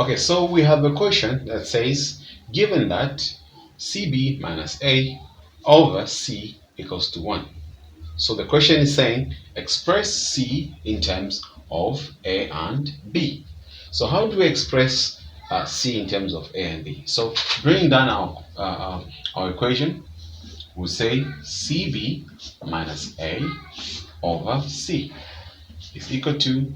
Okay, so we have a question that says, given that CB minus A over C equals to 1. So the question is saying, express C in terms of A and B. So how do we express C in terms of A and B? So bringing down our equation, we'll say CB minus A over C is equal to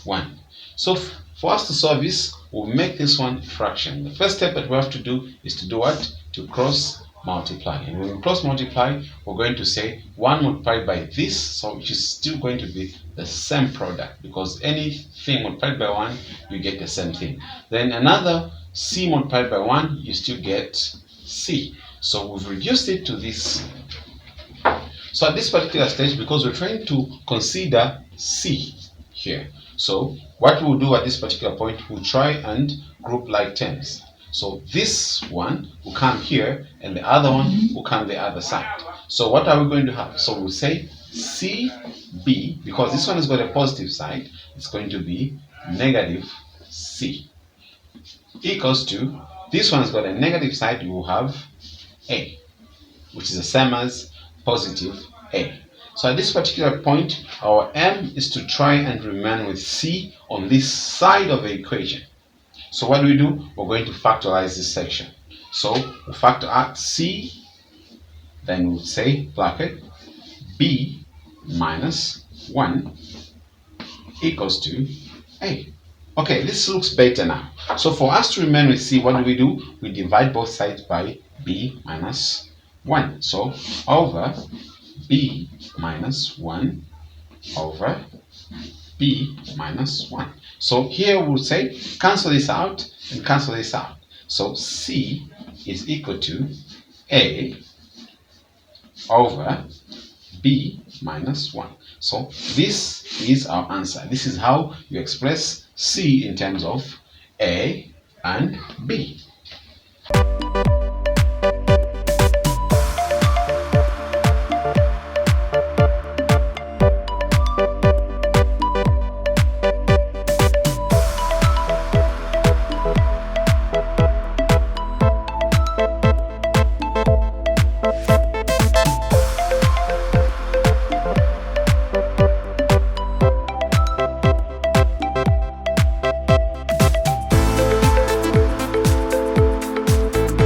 1. So for us to solve this, we'll make this one a fraction. The first step that we have to do is to do what? To cross multiply. And when we cross multiply, we're going to say 1 multiplied by this, so which is still going to be the same product, because anything multiplied by 1, you get the same thing. Then another C multiplied by 1, you still get C. So we've reduced it to this. So at this particular stage, because we're trying to consider C here, so what we'll do at this particular point, we'll try and group like terms. So this one will come here and the other one will come the other side. So what are we going to have? So we'll say CB, because this one has got a positive side, it's going to be negative C, equals to, this one's got a negative side, you will have A, which is the same as positive A. So at this particular point, our aim is to try and remain with C on this side of the equation. So what do? We're going to factorize this section. So we'll factor out C, then we'll say bracket B minus 1 equals to A. Okay, this looks better now. So for us to remain with C, what do? We divide both sides by B minus 1. So over B minus 1 over B minus 1. So here we'll say cancel this out and cancel this out. So C is equal to A over B minus 1. So this is our answer. This is how you express C in terms of A and B.